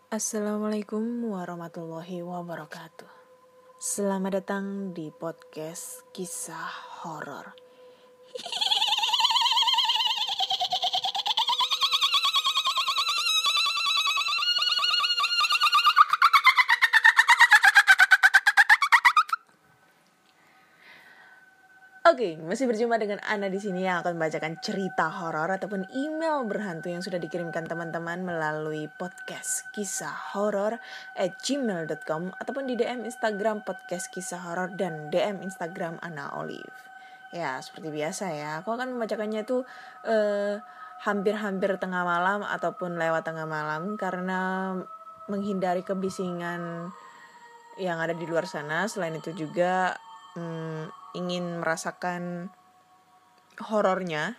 Assalamualaikum warahmatullahi wabarakatuh. Selamat datang di podcast kisah horor. Oke, masih berjumpa dengan Ana di sini yang akan membacakan cerita horor ataupun email berhantu yang sudah dikirimkan teman-teman melalui podcast kisah horor @gmail.com ataupun di DM Instagram podcast kisah horor dan DM Instagram Ana Olive. Ya, seperti biasa ya, aku akan membacakannya itu hampir-hampir tengah malam ataupun lewat tengah malam karena menghindari kebisingan yang ada di luar sana. Selain itu juga ingin merasakan horornya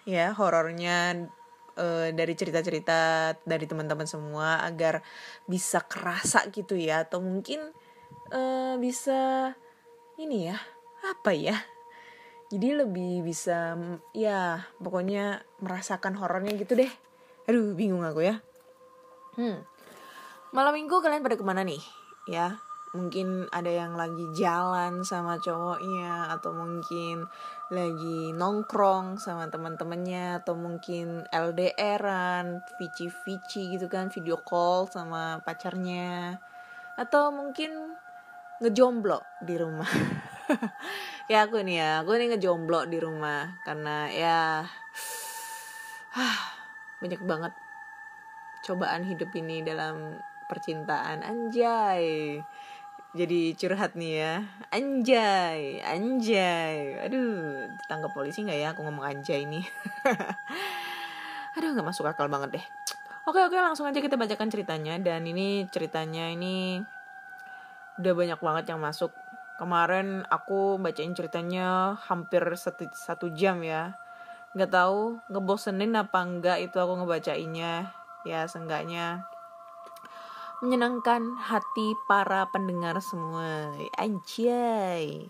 dari cerita-cerita dari teman-teman semua agar bisa kerasa gitu ya, atau mungkin bisa ini ya, apa ya, jadi lebih bisa ya pokoknya merasakan horornya gitu deh. Aduh, bingung aku ya. Malam minggu kalian pada kemana nih ya? Mungkin ada yang lagi jalan sama cowoknya, atau mungkin lagi nongkrong sama teman-temannya, atau mungkin LDR-an, vici-vici gitu kan, video call sama pacarnya, atau mungkin ngejomblo di rumah. Ya aku nih ngejomblo di rumah karena ya banyak banget cobaan hidup ini dalam percintaan. Anjay, jadi curhat nih ya. Anjay. Aduh, ditangkap polisi gak ya aku ngomong anjay ini? Aduh, gak masuk akal banget deh. Oke, langsung aja kita bacakan ceritanya. Dan ini ceritanya ini udah banyak banget yang masuk. Kemarin aku bacain ceritanya hampir satu jam ya. Gak tahu ngebosenin apa enggak itu aku ngebacainnya. Ya seenggaknya menyenangkan hati para pendengar semua. Anjay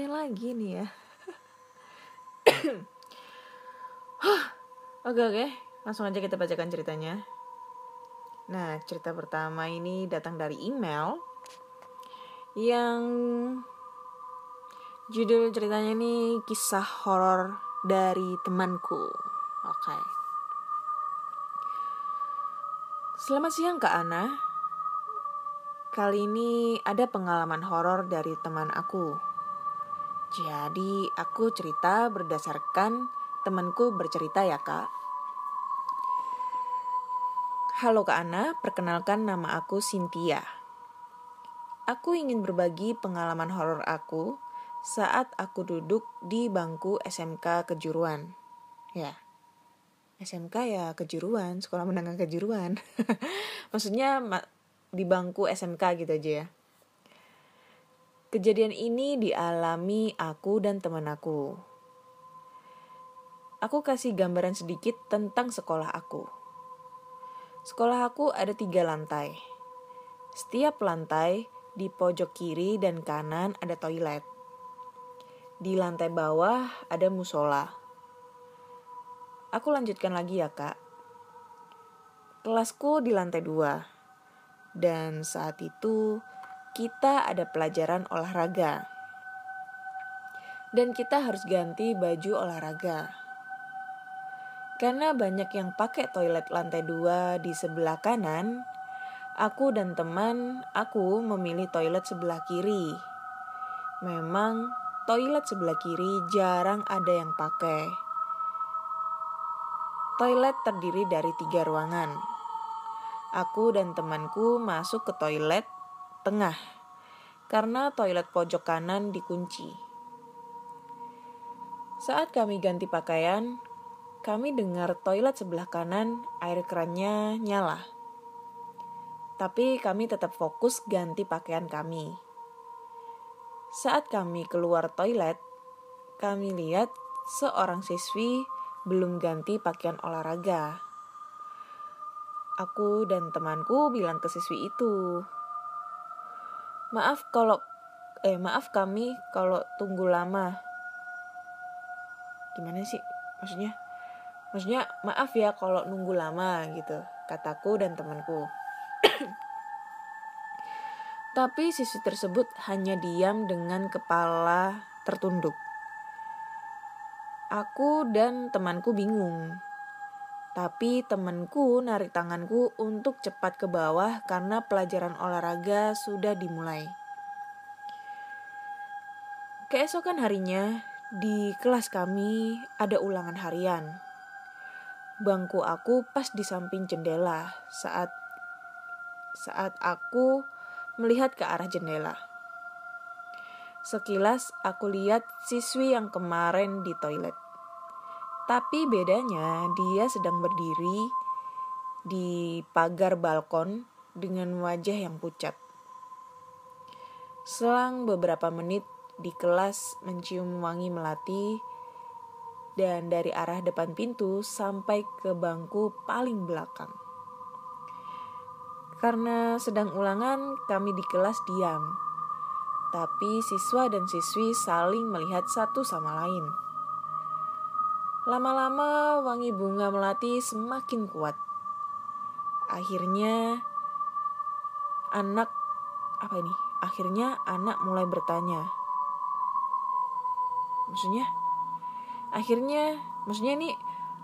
lagi nih ya. Oke, langsung aja kita bacakan ceritanya. Nah, cerita pertama ini datang dari email yang judul ceritanya ini kisah horor dari temanku. Oke. Selamat siang Kak Ana. Kali ini ada pengalaman horor dari teman aku. Jadi aku cerita berdasarkan temanku bercerita ya Kak. Halo Kak Ana, perkenalkan nama aku Cynthia. Aku ingin berbagi pengalaman horor aku saat aku duduk di bangku SMK kejuruan. Ya, SMK ya kejuruan, sekolah menengah kejuruan. Maksudnya di bangku SMK gitu aja ya. Kejadian ini dialami aku dan teman aku. Aku kasih gambaran sedikit tentang sekolah aku. Sekolah aku ada 3 lantai. Setiap lantai di pojok kiri dan kanan ada toilet. Di lantai bawah ada musola. Aku lanjutkan lagi ya Kak. Kelasku di lantai 2. Dan saat itu kita ada pelajaran olahraga. Dan kita harus ganti baju olahraga. Karena banyak yang pakai toilet lantai 2 di sebelah kanan, aku dan teman aku memilih toilet sebelah kiri. Memang toilet sebelah kiri jarang ada yang pakai. Toilet terdiri dari 3 ruangan. Aku dan temanku masuk ke toilet tengah karena toilet pojok kanan dikunci. Saat kami ganti pakaian, kami dengar toilet sebelah kanan air kerannya nyala. Tapi kami tetap fokus ganti pakaian kami. Saat kami keluar toilet, kami lihat seorang siswi belum ganti pakaian olahraga. Aku dan temanku bilang ke siswi itu, Maaf kami kalau tunggu lama. Gimana sih? Maksudnya maaf ya kalau nunggu lama gitu, kataku dan temanku. Tapi siswi tersebut hanya diam dengan kepala tertunduk. Aku dan temanku bingung. Tapi temanku narik tanganku untuk cepat ke bawah karena pelajaran olahraga sudah dimulai. Keesokan harinya, di kelas kami ada ulangan harian. Bangku aku pas di samping jendela saat aku melihat ke arah jendela. Sekilas aku lihat siswi yang kemarin di toilet. Tapi bedanya dia sedang berdiri di pagar balkon dengan wajah yang pucat. Selang beberapa menit di kelas mencium wangi melati dan dari arah depan pintu sampai ke bangku paling belakang. Karena sedang ulangan, kami di kelas diam. Tapi siswa dan siswi saling melihat satu sama lain. Lama-lama wangi bunga melati semakin kuat. Akhirnya anak mulai bertanya.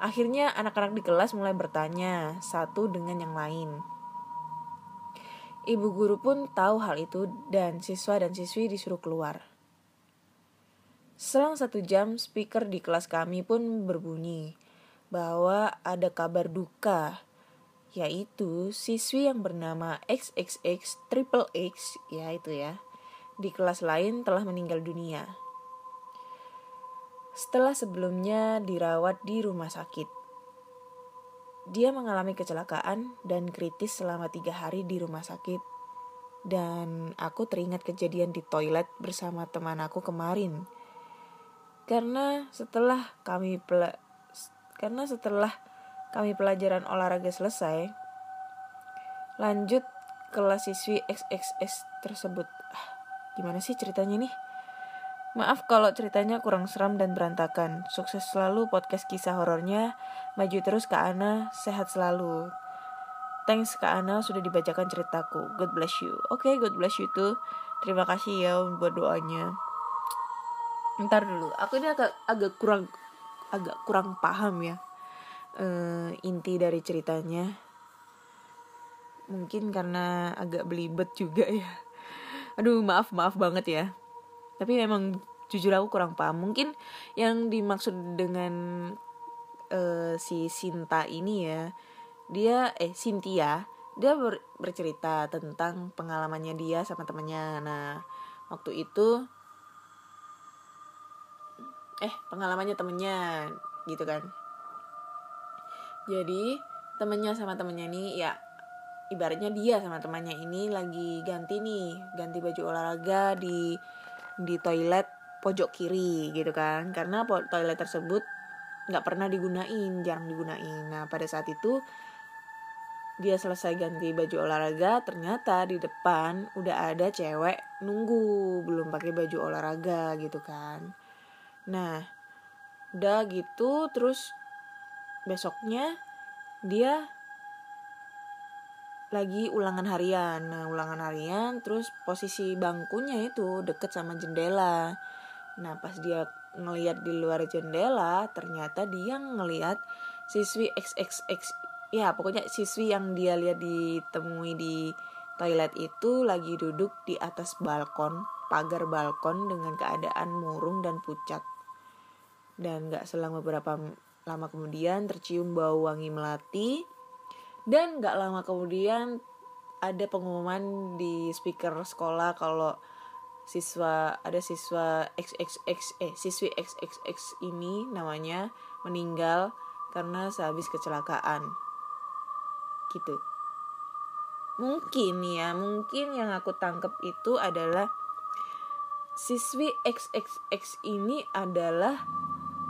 Akhirnya anak-anak di kelas mulai bertanya satu dengan yang lain. Ibu guru pun tahu hal itu dan siswa dan siswi disuruh keluar. Selang 1 jam, speaker di kelas kami pun berbunyi bahwa ada kabar duka, yaitu siswi yang bernama XXX Triple X, di kelas lain telah meninggal dunia. Setelah sebelumnya dirawat di rumah sakit. Dia mengalami kecelakaan dan kritis selama 3 hari di rumah sakit. Dan aku teringat kejadian di toilet bersama teman aku kemarin. Karena setelah kami pelajaran olahraga selesai, lanjut kelas siswi XXS tersebut. Gimana sih ceritanya nih? Maaf kalau ceritanya kurang seram dan berantakan. Sukses selalu podcast kisah horornya. Maju terus Kak Ana, sehat selalu. Thanks Kak Ana sudah dibacakan ceritaku. God bless you. Oke, God bless you too. Terima kasih ya buat doanya. Ntar dulu, aku ini agak kurang paham ya inti dari ceritanya. Mungkin karena agak belibet juga ya. Aduh, maaf banget ya. Tapi memang jujur aku kurang paham. Mungkin yang dimaksud dengan si Sinta ini ya, Cynthia, dia bercerita tentang pengalamannya dia sama temannya. Nah, waktu itu pengalamannya temennya gitu kan. Jadi temennya sama temennya ini ya, ibaratnya dia sama temannya ini lagi ganti baju olahraga di toilet pojok kiri gitu kan. Karena toilet tersebut gak pernah jarang digunain. Nah pada saat itu dia selesai ganti baju olahraga, ternyata di depan udah ada cewek nunggu belum pakai baju olahraga gitu kan. Nah, udah gitu terus besoknya dia lagi ulangan harian. Nah, ulangan harian terus posisi bangkunya itu deket sama jendela. Nah, pas dia ngelihat di luar jendela, ternyata dia ngelihat siswi XXX. Ya, pokoknya siswi yang dia lihat ditemui di toilet itu lagi duduk di atas pagar balkon dengan keadaan murung dan pucat. Dan gak selang beberapa lama kemudian tercium bau wangi melati. Dan gak lama kemudian ada pengumuman di speaker sekolah kalau siswi XXX ini namanya meninggal karena sehabis kecelakaan. Gitu. Mungkin yang aku tangkap itu adalah siswi XXX ini adalah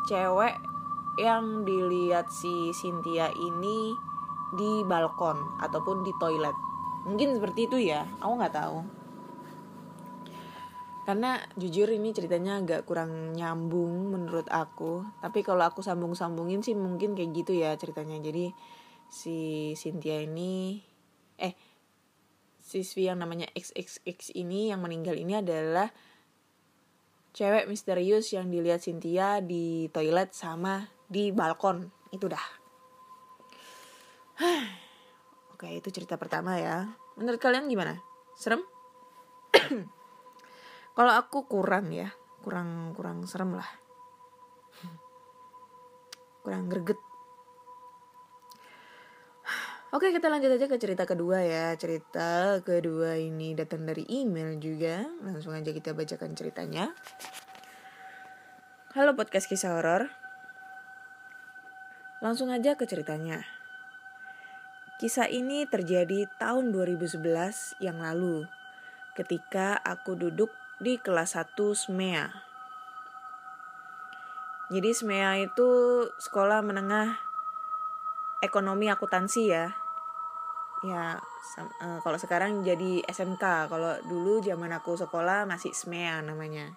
cewek yang dilihat si Cynthia ini di balkon ataupun di toilet. Mungkin seperti itu ya, aku gak tahu. Karena jujur ini ceritanya agak kurang nyambung menurut aku. Tapi kalau aku sambung-sambungin sih mungkin kayak gitu ya ceritanya. Jadi si Cynthia ini siswi yang namanya XXX ini yang meninggal ini adalah cewek misterius yang dilihat Cynthia di toilet sama di balkon. Itu dah. Oke, itu cerita pertama ya. Menurut kalian gimana? Serem? Kalau aku kurang ya. Kurang serem lah. Kurang greget. Oke, kita lanjut aja ke cerita kedua ya. Cerita kedua ini datang dari email juga. Langsung aja kita bacakan ceritanya. Halo podcast kisah horor. Langsung aja ke ceritanya. Kisah ini terjadi tahun 2011 yang lalu. Ketika aku duduk di kelas 1 SMEA. Jadi SMEA itu sekolah menengah ekonomi akuntansi ya. Ya, kalau sekarang jadi SMK. Kalau dulu zaman aku sekolah masih SMEA namanya.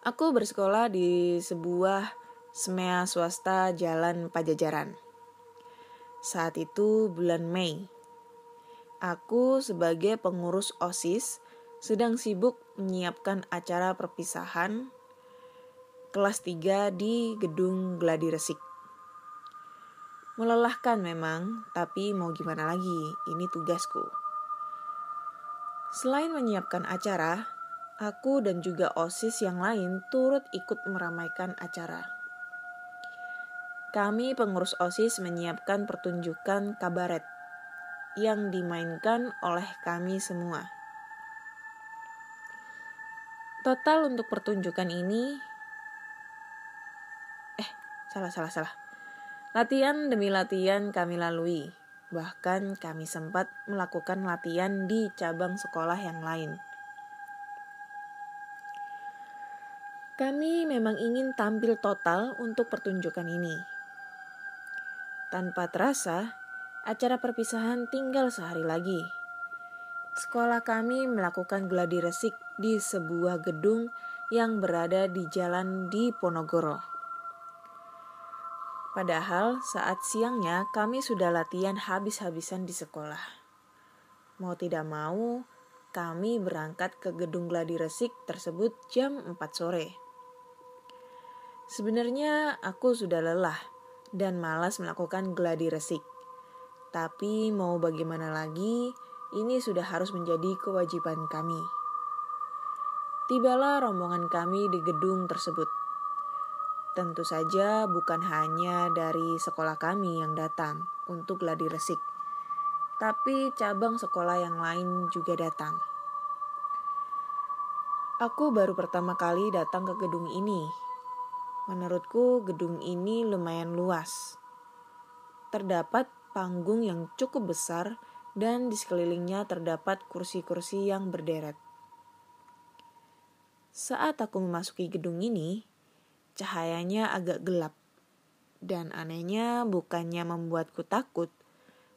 Aku bersekolah di sebuah SMEA swasta Jalan Pajajaran. Saat itu bulan Mei. Aku sebagai pengurus OSIS sedang sibuk menyiapkan acara perpisahan kelas 3 di gedung Gladi Resik. Melelahkan memang, tapi mau gimana lagi, ini tugasku. Selain menyiapkan acara, aku dan juga OSIS yang lain turut ikut meramaikan acara. Kami pengurus OSIS menyiapkan pertunjukan kabaret yang dimainkan oleh kami semua. Total untuk pertunjukan ini salah. Latihan demi latihan kami lalui. Bahkan kami sempat melakukan latihan di cabang sekolah yang lain. Kami memang ingin tampil total untuk pertunjukan ini. Tanpa terasa, acara perpisahan tinggal sehari lagi. Sekolah kami melakukan gladi resik di sebuah gedung yang berada di jalan di Ponorogo. Padahal saat siangnya kami sudah latihan habis-habisan di sekolah. Mau tidak mau, kami berangkat ke gedung gladi resik tersebut jam 4 sore. Sebenarnya aku sudah lelah dan malas melakukan gladi resik. Tapi mau bagaimana lagi, ini sudah harus menjadi kewajiban kami. Tibalah rombongan kami di gedung tersebut. Tentu saja bukan hanya dari sekolah kami yang datang untuk gladi resik, tapi cabang sekolah yang lain juga datang. Aku baru pertama kali datang ke gedung ini. Menurutku gedung ini lumayan luas. Terdapat panggung yang cukup besar dan di sekelilingnya terdapat kursi-kursi yang berderet. Saat aku memasuki gedung ini, cahayanya agak gelap, dan anehnya bukannya membuatku takut,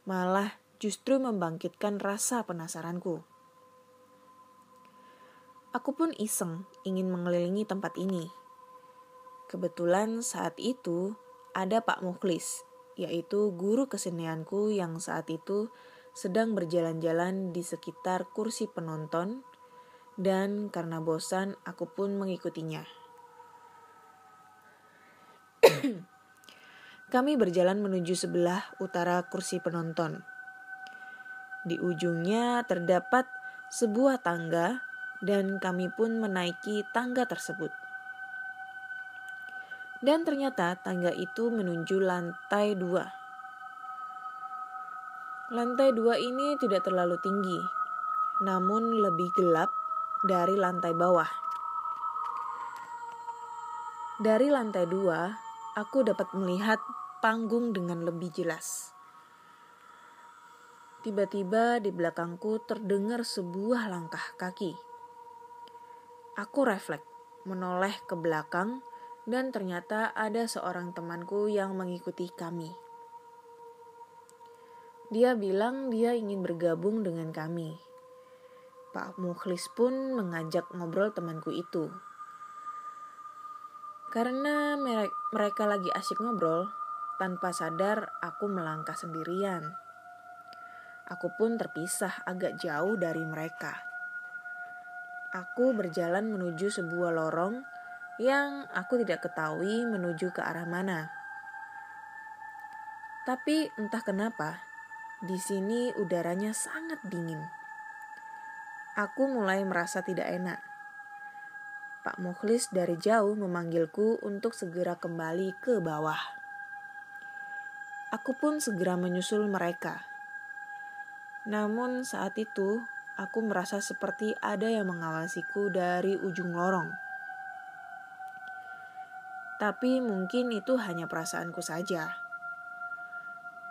malah justru membangkitkan rasa penasaranku. Aku pun iseng ingin mengelilingi tempat ini. Kebetulan saat itu ada Pak Mukhlis, yaitu guru kesenianku yang saat itu sedang berjalan-jalan di sekitar kursi penonton, dan karena bosan aku pun mengikutinya. Kami berjalan menuju sebelah utara kursi penonton. Di ujungnya terdapat sebuah tangga dan kami pun menaiki tangga tersebut. Dan ternyata tangga itu menuju lantai 2. Lantai 2 ini tidak terlalu tinggi, namun lebih gelap dari lantai bawah. Dari lantai 2, aku dapat melihat panggung dengan lebih jelas. Tiba-tiba di belakangku terdengar sebuah langkah kaki. Aku refleks, menoleh ke belakang, dan ternyata ada seorang temanku yang mengikuti kami. Dia bilang dia ingin bergabung dengan kami. Pak Mukhlis pun mengajak ngobrol temanku itu. Karena mereka lagi asyik ngobrol, tanpa sadar aku melangkah sendirian. Aku pun terpisah agak jauh dari mereka. Aku berjalan menuju sebuah lorong yang aku tidak ketahui menuju ke arah mana. Tapi entah kenapa, di sini udaranya sangat dingin. Aku mulai merasa tidak enak. Pak Mukhlis dari jauh memanggilku untuk segera kembali ke bawah. Aku pun segera menyusul mereka. Namun saat itu, aku merasa seperti ada yang mengawasiku dari ujung lorong. Tapi mungkin itu hanya perasaanku saja.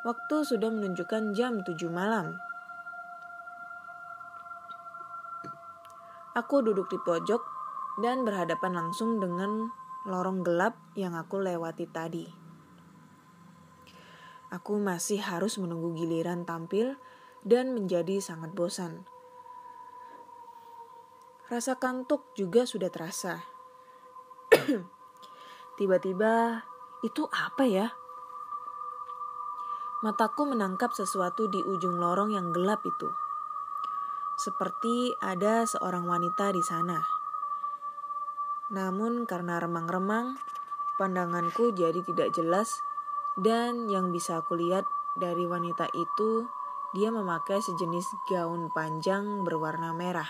Waktu sudah menunjukkan jam 7 malam. Aku duduk di pojok dan berhadapan langsung dengan lorong gelap yang aku lewati tadi. Aku masih harus menunggu giliran tampil dan menjadi sangat bosan. Rasa kantuk juga sudah terasa. Tiba-tiba, itu apa ya? Mataku menangkap sesuatu di ujung lorong yang gelap itu. Seperti ada seorang wanita di sana. Namun karena remang-remang, pandanganku jadi tidak jelas dan yang bisa aku lihat dari wanita itu, dia memakai sejenis gaun panjang berwarna merah.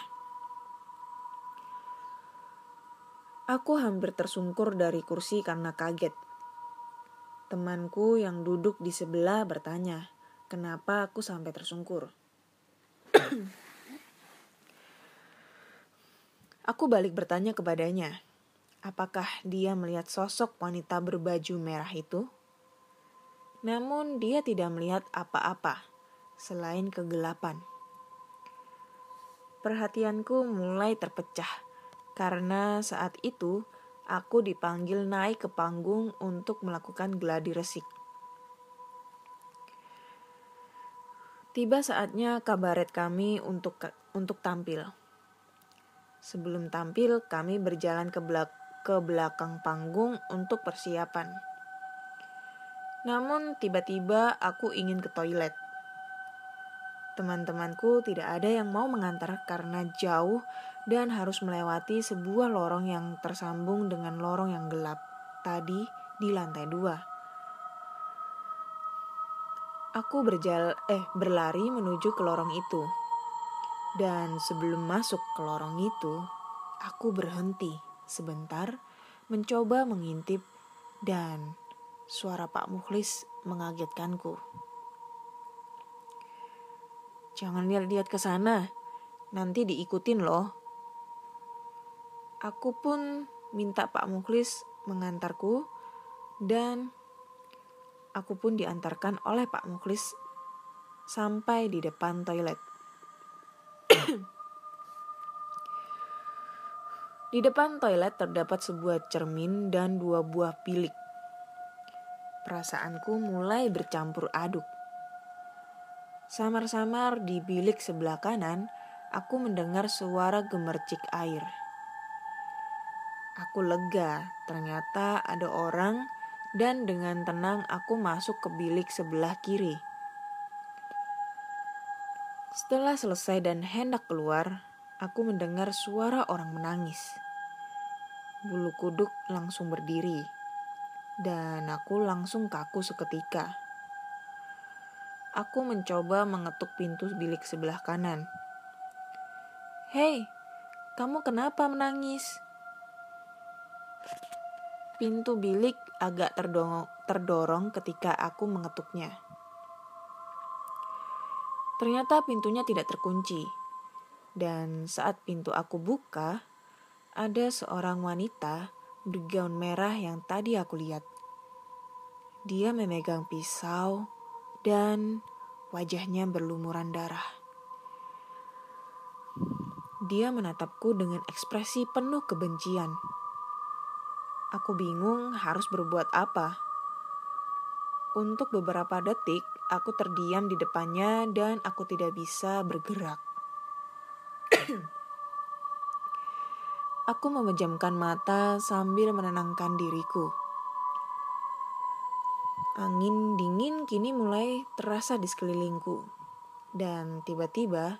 Aku hampir tersungkur dari kursi karena kaget. Temanku yang duduk di sebelah bertanya, kenapa aku sampai tersungkur. Aku balik bertanya kepadanya, apakah dia melihat sosok wanita berbaju merah itu? Namun dia tidak melihat apa-apa selain kegelapan. Perhatianku mulai terpecah karena saat itu aku dipanggil naik ke panggung untuk melakukan gladi resik. Tiba saatnya kabaret kami untuk tampil. Sebelum tampil, kami berjalan ke belakang panggung untuk persiapan. Namun tiba-tiba aku ingin ke toilet. Teman-temanku tidak ada yang mau mengantar karena jauh dan harus melewati sebuah lorong yang tersambung dengan lorong yang gelap tadi di lantai 2. Aku berlari menuju ke lorong itu. Dan sebelum masuk ke lorong itu, aku berhenti sebentar mencoba mengintip dan suara Pak Mukhlis mengagetkanku. Jangan lihat-lihat ke sana, nanti diikutin loh. Aku pun minta Pak Mukhlis mengantarku dan aku pun diantarkan oleh Pak Mukhlis sampai di depan toilet. Di depan toilet terdapat sebuah cermin dan 2 buah bilik. Perasaanku mulai bercampur aduk. Samar-samar di bilik sebelah kanan, aku mendengar suara gemercik air. Aku lega, ternyata ada orang dan dengan tenang aku masuk ke bilik sebelah kiri. Setelah selesai dan hendak keluar, aku mendengar suara orang menangis. Bulu kuduk langsung berdiri, dan aku langsung kaku seketika. Aku mencoba mengetuk pintu bilik sebelah kanan. "Hei, kamu kenapa menangis?" Pintu bilik agak terdorong ketika aku mengetuknya. Ternyata pintunya tidak terkunci. Dan saat pintu aku buka, ada seorang wanita bergaun merah yang tadi aku lihat. Dia memegang pisau dan wajahnya berlumuran darah. Dia menatapku dengan ekspresi penuh kebencian. Aku bingung harus berbuat apa. Untuk beberapa detik, aku terdiam di depannya dan aku tidak bisa bergerak. Aku memejamkan mata sambil menenangkan diriku. Angin dingin kini mulai terasa di sekelilingku. Dan tiba-tiba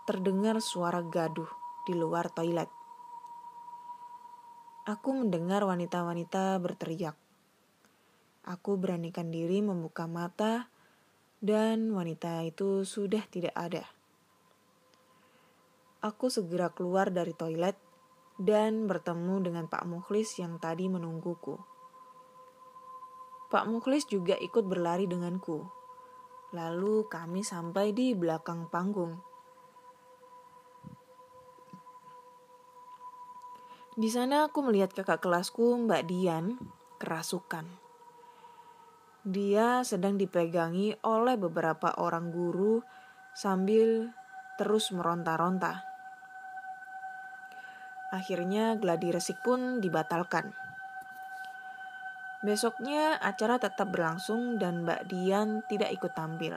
terdengar suara gaduh di luar toilet. Aku mendengar wanita-wanita berteriak. Aku beranikan diri membuka mata dan wanita itu sudah tidak ada. Aku segera keluar dari toilet dan bertemu dengan Pak Mukhlis yang tadi menungguku. Pak Mukhlis juga ikut berlari denganku. Lalu kami sampai di belakang panggung. Di sana aku melihat kakak kelasku, Mbak Dian, kerasukan. Dia sedang dipegangi oleh beberapa orang guru sambil terus meronta-ronta. Akhirnya gladi resik pun dibatalkan. Besoknya acara tetap berlangsung dan Mbak Dian tidak ikut tampil.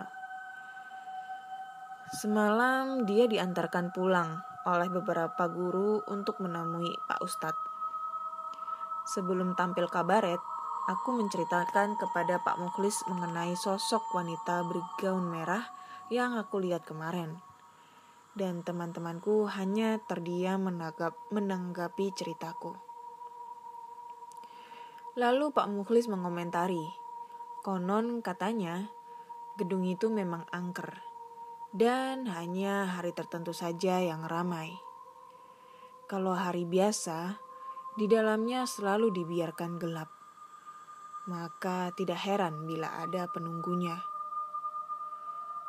Semalam dia diantarkan pulang oleh beberapa guru untuk menemui Pak Ustadz. Sebelum tampil kabaret, aku menceritakan kepada Pak Mukhlis mengenai sosok wanita bergaun merah yang aku lihat kemarin. Dan teman-temanku hanya terdiam menanggapi ceritaku. Lalu Pak Mukhlis mengomentari, konon katanya gedung itu memang angker dan hanya hari tertentu saja yang ramai. Kalau hari biasa, di dalamnya selalu dibiarkan gelap. Maka tidak heran bila ada penunggunya.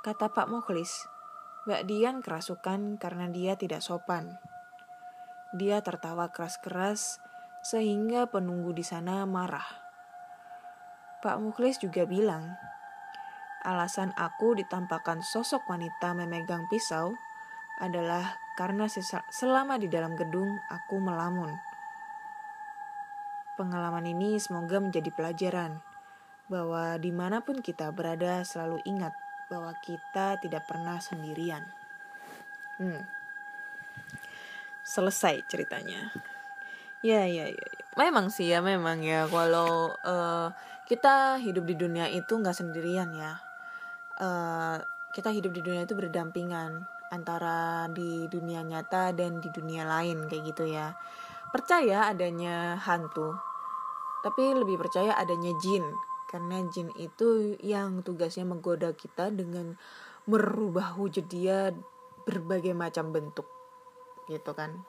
Kata Pak Mukhlis, Mbak Dian kerasukan karena dia tidak sopan. Dia tertawa keras-keras sehingga penunggu di sana marah. Pak Mukhlis juga bilang, alasan aku ditampakkan sosok wanita memegang pisau adalah karena selama di dalam gedung aku melamun. Pengalaman ini semoga menjadi pelajaran bahwa dimanapun kita berada selalu ingat bahwa kita tidak pernah sendirian. Selesai ceritanya. Ya. Memang sih ya, kalau kita hidup di dunia itu nggak sendirian ya. Kita hidup di dunia itu berdampingan antara di dunia nyata dan di dunia lain kayak gitu ya. Percaya adanya hantu, tapi lebih percaya adanya jin, karena jin itu yang tugasnya menggoda kita dengan merubah wujud dia berbagai macam bentuk gitu kan.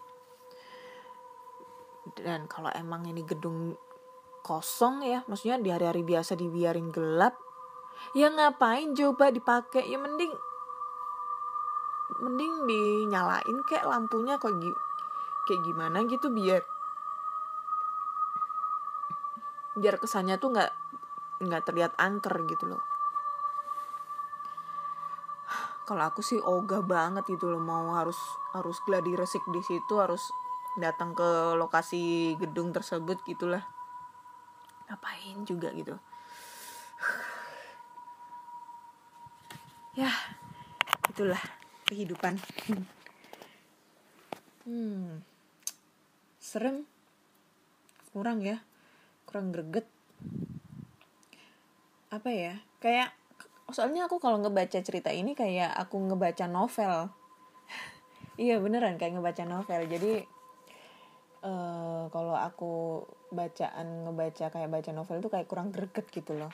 Dan kalau emang ini gedung kosong ya, maksudnya di hari-hari biasa dibiarin gelap, ya ngapain coba dipakai? Ya mending dinyalain kayak lampunya kayak gimana gitu biar kesannya tuh nggak terlihat angker gitu loh. Kalau aku sih ogah banget gitu loh, mau harus gladi resik di situ, harus datang ke lokasi gedung tersebut gitulah. Ngapain juga gitu. Ya, itulah kehidupan. Serem. Kurang greget. Apa ya? Kayak soalnya aku kalau ngebaca cerita ini kayak aku ngebaca novel. Iya beneran kayak ngebaca novel. Jadi kalau aku ngebaca kayak baca novel tuh kayak kurang greget gitu loh.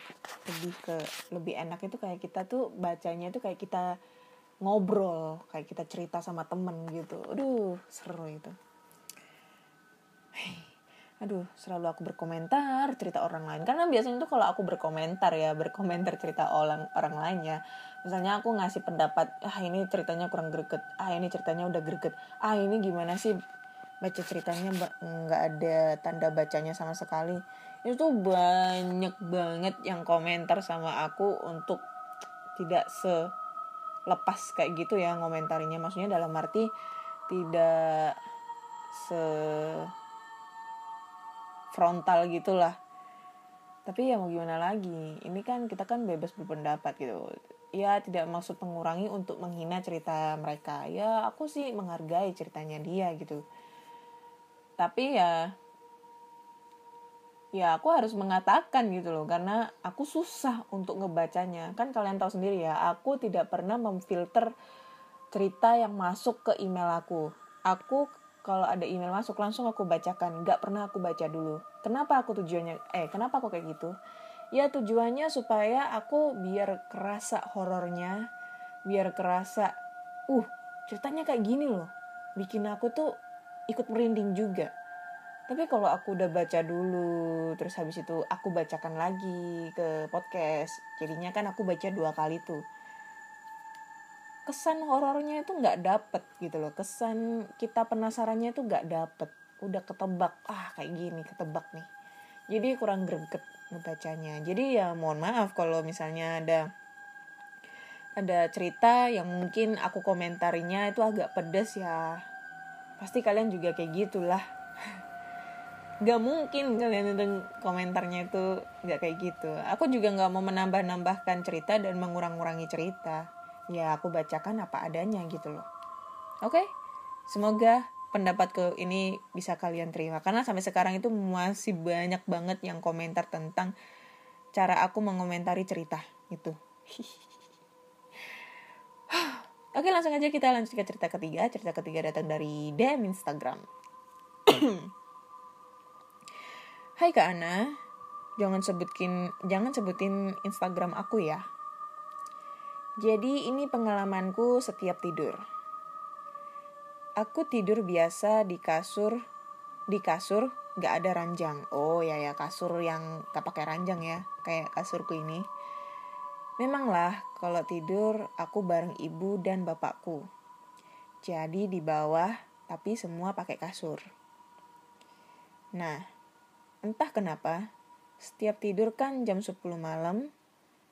Lebih enak itu kayak kita tuh bacanya tuh kayak kita ngobrol, kayak kita cerita sama temen gitu. Aduh, seru itu. Aduh, selalu aku berkomentar cerita orang lain. Karena biasanya tuh kalau aku berkomentar cerita orang lain ya. Misalnya aku ngasih pendapat, ini ceritanya kurang greget. Ini ceritanya udah greget. Ini gimana sih baca ceritanya nggak ada tanda bacanya sama sekali. Itu tuh banyak banget yang komentar sama aku untuk tidak lepas kayak gitu ya ngomentarinya, maksudnya dalam arti tidak frontal gitulah. Tapi ya mau gimana lagi, ini kan kita kan bebas berpendapat gitu ya, tidak maksud mengurangi untuk menghina cerita mereka ya. Aku sih menghargai ceritanya dia gitu, tapi ya ya aku harus mengatakan gitu loh, karena aku susah untuk ngebacanya. Kan kalian tahu sendiri ya, aku tidak pernah memfilter cerita yang masuk ke email aku. Aku kalau ada email masuk langsung aku bacakan, nggak pernah aku baca dulu. Kenapa aku kenapa aku kayak gitu? Ya tujuannya supaya aku biar kerasa horornya, biar kerasa, ceritanya kayak gini loh. Bikin aku tuh ikut merinding juga. Tapi kalau aku udah baca dulu, terus habis itu aku bacakan lagi ke podcast, jadinya kan aku baca 2 kali tuh. Kesan horornya itu nggak dapet gitu loh. Kesan kita penasarannya itu nggak dapet. Udah ketebak, kayak gini, ketebak nih. Jadi kurang greget ngebacanya. Jadi ya mohon maaf kalau misalnya ada cerita yang mungkin aku komentarinya itu agak pedes ya. Pasti kalian juga kayak gitulah. Gak mungkin kalian itu komentarnya itu gak kayak gitu. Aku juga gak mau menambah-nambahkan cerita dan mengurang-ngurangi cerita. Ya aku bacakan apa adanya gitu loh. Oke? Semoga pendapatku ini bisa kalian terima. Karena sampai sekarang itu masih banyak banget yang komentar tentang cara aku mengomentari cerita gitu. Oke, langsung aja kita lanjut ke cerita ketiga. Cerita ketiga datang dari DM Instagram. Hai Kak Ana, jangan sebutin Instagram aku ya. Jadi ini pengalamanku setiap tidur. Aku tidur biasa di kasur gak ada ranjang. Oh ya kasur yang gak pakai ranjang ya, kayak kasurku ini. Memanglah kalau tidur aku bareng ibu dan bapakku. Jadi di bawah tapi semua pakai kasur. Nah, entah kenapa, setiap tidur kan jam 10 malam,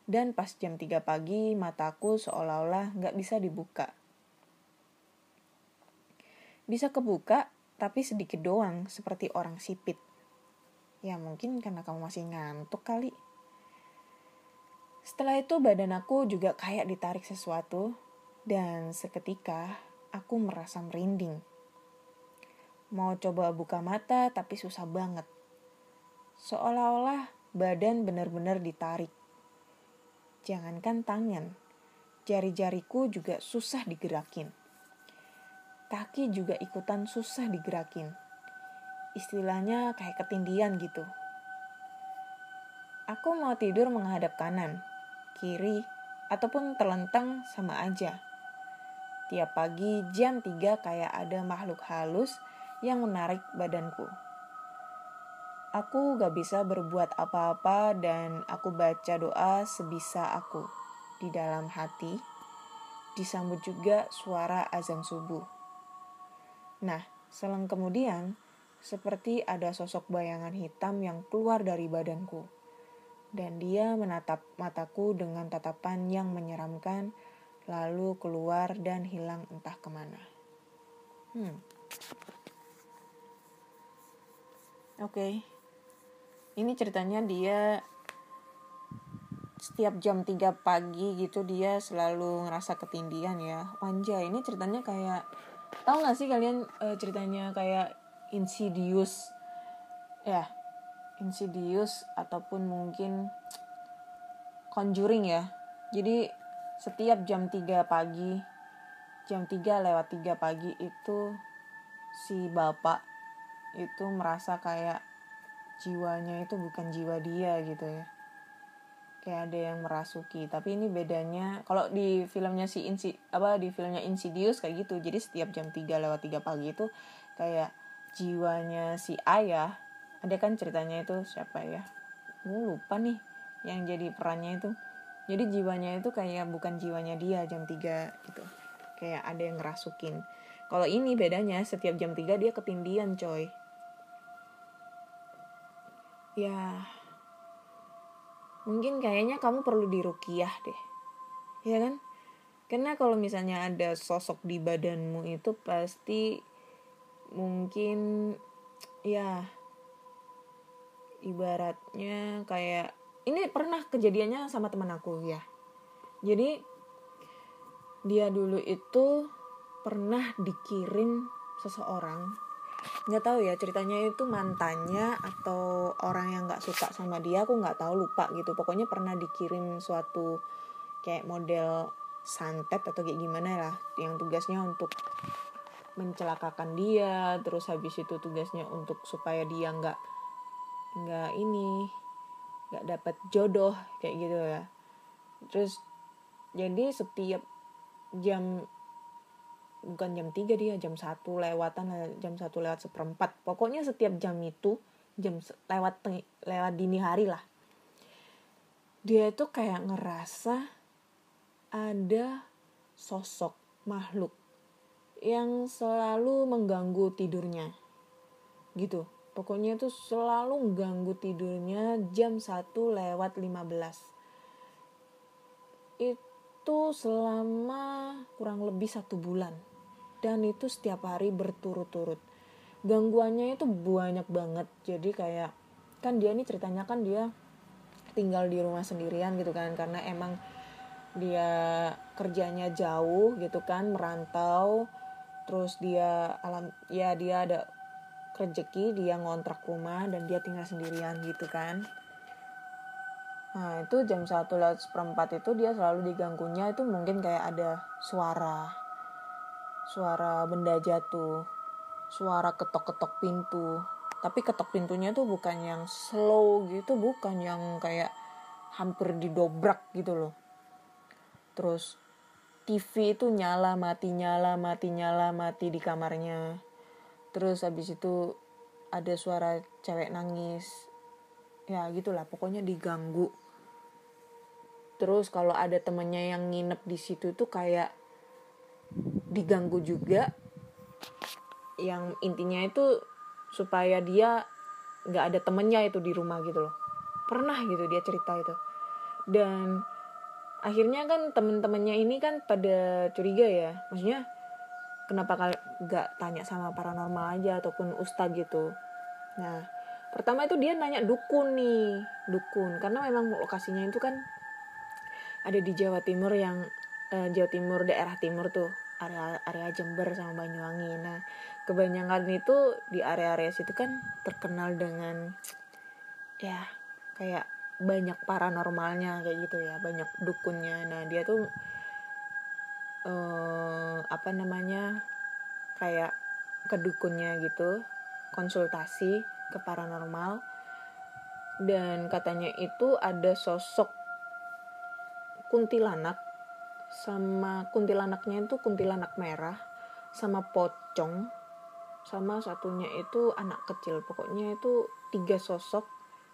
dan pas jam 3 pagi mataku seolah-olah gak bisa dibuka. Bisa kebuka, tapi sedikit doang, seperti orang sipit. Ya mungkin karena kamu masih ngantuk kali. Setelah itu badan aku juga kayak ditarik sesuatu, dan seketika aku merasa merinding. Mau coba buka mata tapi susah banget. Seolah-olah badan benar-benar ditarik. Jangankan tangan, jari-jariku juga susah digerakin. Kaki juga ikutan susah digerakin. Istilahnya kayak ketindihan gitu. Aku mau tidur menghadap kanan, kiri, ataupun terlentang sama aja. Tiap pagi jam 3 kayak ada makhluk halus yang menarik badanku. Aku gak bisa berbuat apa-apa dan aku baca doa sebisa aku. Di dalam hati, disambut juga suara azan subuh. Nah, selang kemudian, seperti ada sosok bayangan hitam yang keluar dari badanku. Dan dia menatap mataku dengan tatapan yang menyeramkan, lalu keluar dan hilang entah kemana. Oke. Ini ceritanya dia setiap jam 3 pagi gitu dia selalu ngerasa ketindihan ya. Anjay, ini ceritanya kayak, tahu gak sih kalian ceritanya kayak Insidious? Ya, Insidious ataupun mungkin Conjuring ya. Jadi setiap jam 3 pagi, jam 3:03 pagi itu si bapak itu merasa kayak jiwanya itu bukan jiwa dia gitu ya. Kayak ada yang merasuki. Tapi ini bedanya kalau di filmnya di filmnya Insidious kayak gitu. Jadi setiap jam 3:03 pagi itu kayak jiwanya si ayah, ada kan ceritanya itu siapa ya? Lupa nih yang jadi perannya itu. Jadi jiwanya itu kayak bukan jiwanya dia jam 3 gitu. Kayak ada yang ngerasukin. Kalau ini bedanya setiap jam 3 dia ketindihan coy. Ya, mungkin kayaknya kamu perlu diruqyah deh. Ya kan? Karena kalau misalnya ada sosok di badanmu itu pasti mungkin ya ibaratnya kayak ini pernah kejadiannya sama teman aku ya. Jadi dia dulu itu pernah dikirim seseorang nggak tahu ya ceritanya itu mantannya atau orang yang nggak suka sama dia, aku nggak tahu, lupa gitu. Pokoknya pernah dikirim suatu kayak model santet atau kayak gimana lah, yang tugasnya untuk mencelakakan dia, terus habis itu tugasnya untuk supaya dia nggak dapat jodoh kayak gitu ya. Terus jadi setiap jam, bukan jam 3 dia, jam 1 lewatan, jam 1 lewat seperempat. Pokoknya setiap jam itu, lewat dini hari lah. Dia itu kayak ngerasa ada sosok makhluk yang selalu mengganggu tidurnya. Gitu. Pokoknya itu selalu mengganggu tidurnya jam 1 lewat 15. Itu selama kurang lebih 1 bulan. Dan itu setiap hari berturut-turut. Gangguannya itu banyak banget. Jadi kayak, kan dia ini ceritanya kan dia tinggal di rumah sendirian gitu kan. Karena emang dia kerjanya jauh gitu kan, merantau. Terus dia ada rezeki, dia ngontrak rumah dan dia tinggal sendirian gitu kan. Nah itu jam 1 lewat seperempat itu dia selalu diganggunya itu mungkin kayak ada suara benda jatuh, suara ketok-ketok pintu. Tapi ketok pintunya tuh bukan yang slow gitu, bukan yang kayak hampir didobrak gitu loh. Terus TV itu nyala mati di kamarnya. Terus habis itu ada suara cewek nangis. Ya gitulah, pokoknya diganggu. Terus kalau ada temennya yang nginep di situ tuh kayak diganggu juga. Yang intinya itu supaya dia nggak ada temennya itu di rumah gitu loh. Pernah gitu dia cerita itu. Dan akhirnya kan temen-temennya ini kan pada curiga ya. Maksudnya kenapa nggak tanya sama paranormal aja ataupun ustadz gitu. Nah pertama itu dia nanya dukun karena memang lokasinya itu kan ada di Jawa Timur, Jawa Timur daerah timur tuh, area Jember sama Banyuwangi. Nah kebanyakan itu di area-area situ kan terkenal dengan ya kayak banyak paranormalnya kayak gitu ya, banyak dukunnya. Nah dia tuh kayak ke dukunnya gitu, konsultasi ke paranormal. Dan katanya itu ada sosok kuntilanak, sama kuntilanaknya itu kuntilanak merah, sama pocong, sama satunya itu anak kecil. Pokoknya itu 3 sosok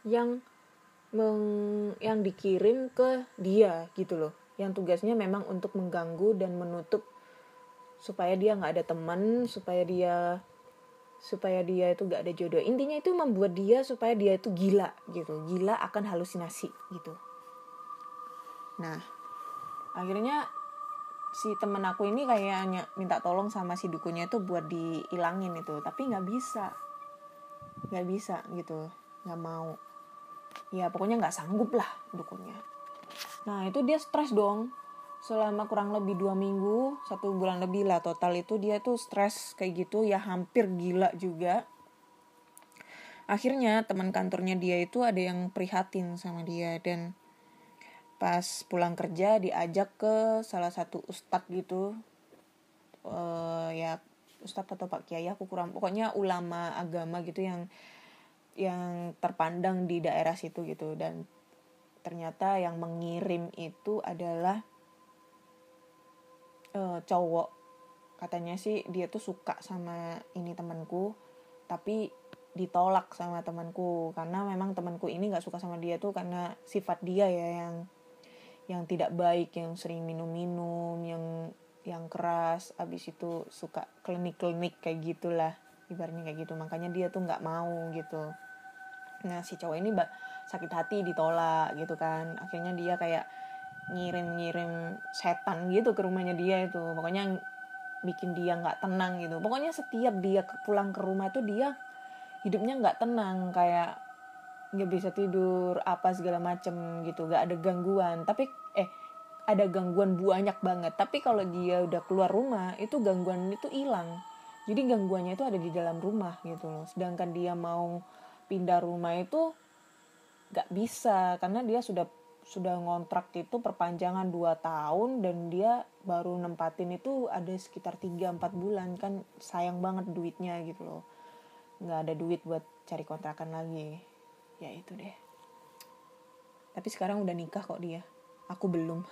yang dikirim ke dia gitu loh, yang tugasnya memang untuk mengganggu dan menutup supaya dia nggak ada teman, supaya dia itu nggak ada jodoh. Intinya itu membuat dia supaya dia itu gila akan halusinasi gitu. Nah akhirnya si temen aku ini kayaknya minta tolong sama si dukunnya itu buat dihilangin itu, tapi nggak bisa gitu, nggak mau ya, pokoknya nggak sanggup lah dukunnya. Nah itu dia stres dong selama kurang lebih 2 minggu, 1 bulan lebih lah total. Itu dia tuh stres kayak gitu ya, hampir gila juga. Akhirnya teman kantornya dia itu ada yang prihatin sama dia, dan pas pulang kerja diajak ke salah satu ustadz gitu, ya ustadz atau pak kiai aku kurang, pokoknya ulama agama gitu yang terpandang di daerah situ gitu. Dan ternyata yang mengirim itu adalah cowok. Katanya sih dia tuh suka sama ini temanku, tapi ditolak sama temanku karena memang temanku ini nggak suka sama dia tuh karena sifat dia ya yang tidak baik, yang sering minum yang keras, abis itu suka klinik kayak gitulah, ibaratnya kayak gitu. Makanya dia tuh nggak mau gitu. Nah si cowok ini sakit hati, ditolak gitu kan. Akhirnya dia kayak ngirim setan gitu ke rumahnya dia itu. Pokoknya bikin dia nggak tenang gitu. Pokoknya setiap dia pulang ke rumah tuh dia hidupnya nggak tenang, kayak nggak bisa tidur apa segala macem gitu. Nggak ada gangguan, tapi ada gangguan banyak banget. Tapi kalau dia udah keluar rumah itu gangguan itu hilang. Jadi gangguannya itu ada di dalam rumah gitu loh. Sedangkan dia mau pindah rumah itu gak bisa karena dia sudah ngontrak itu perpanjangan 2 tahun dan dia baru nempatin itu ada sekitar 3-4 bulan. Kan sayang banget duitnya gitu loh. Gak ada duit buat cari kontrakan lagi. Ya itu deh. Tapi sekarang udah nikah kok dia. Aku belum.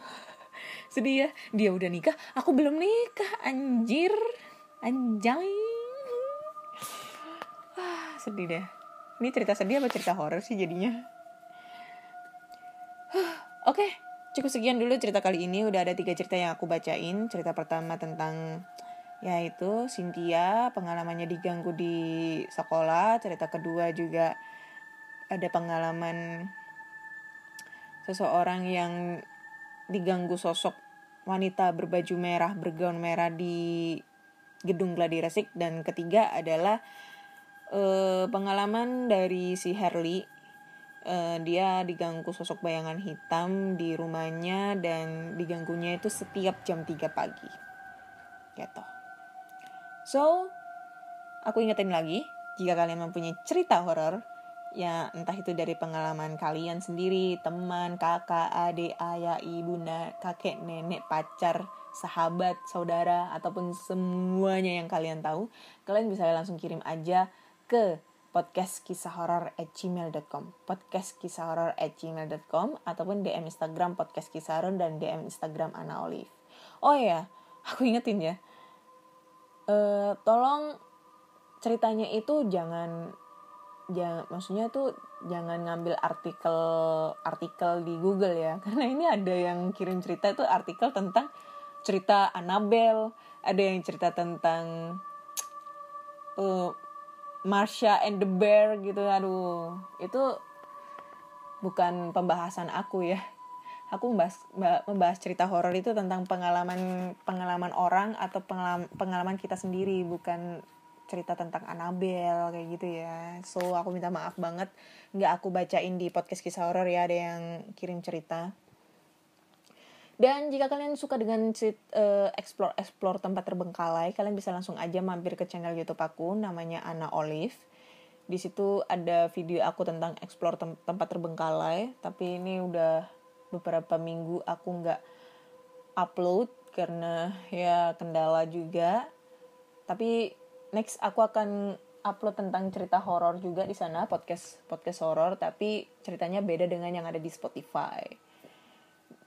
Sedih ya. Dia udah nikah, aku belum nikah. Anjir. Anjay. Sedih deh. Ini cerita sedih apa cerita horor sih jadinya? Oke, cukup sekian dulu cerita kali ini. Udah ada 3 cerita yang aku bacain. Cerita pertama tentang yaitu Cynthia, pengalamannya diganggu di sekolah. Cerita kedua juga ada pengalaman seseorang yang diganggu sosok wanita berbaju merah, bergaun merah di gedung Gladi Resik. Dan ketiga adalah pengalaman dari si Herli. Dia diganggu sosok bayangan hitam di rumahnya dan diganggunya itu setiap jam 3 pagi gitu. So, aku ingetin lagi, jika kalian mempunyai cerita horor, ya entah itu dari pengalaman kalian sendiri, teman, kakak, adik, ayah, bunda, kakek, nenek, pacar, sahabat, saudara, ataupun semuanya yang kalian tahu, kalian bisa langsung kirim aja ke podcastkisahhoror@gmail.com podcastkisahhoror@gmail.com ataupun DM Instagram podcast kisah horor dan DM Instagram Ana Olive. Oh ya, aku ingetin ya, tolong ceritanya itu jangan maksudnya tuh jangan ngambil artikel di Google ya, karena ini ada yang kirim cerita itu artikel tentang cerita Annabelle, ada yang cerita tentang Marsha and the Bear gitu. Aduh, itu bukan pembahasan aku ya. Aku membahas cerita horor itu tentang pengalaman orang atau pengalaman kita sendiri, bukan cerita tentang Annabelle kayak gitu ya. So aku minta maaf banget nggak aku bacain di podcast kisah horor ya, ada yang kirim cerita. Dan jika kalian suka dengan explore tempat terbengkalai, kalian bisa langsung aja mampir ke channel YouTube aku, namanya Ana Olive. Di situ ada video aku tentang explore tempat terbengkalai, tapi ini udah beberapa minggu aku nggak upload karena ya kendala juga. Tapi next aku akan upload tentang cerita horor juga di sana, podcast horor, tapi ceritanya beda dengan yang ada di Spotify.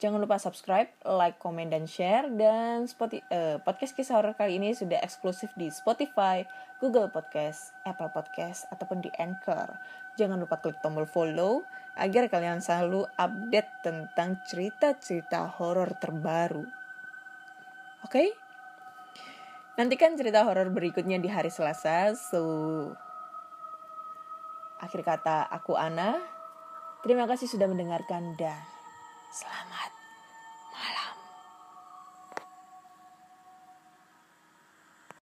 Jangan lupa subscribe, like, komen, dan share. Dan podcast kisah horor kali ini sudah eksklusif di Spotify, Google Podcast, Apple Podcast, ataupun di Anchor. Jangan lupa klik tombol follow agar kalian selalu update tentang cerita-cerita horor terbaru. Oke? Nantikan cerita horor berikutnya di hari Selasa. So, akhir kata aku Ana. Terima kasih sudah mendengarkan dan selamat malam.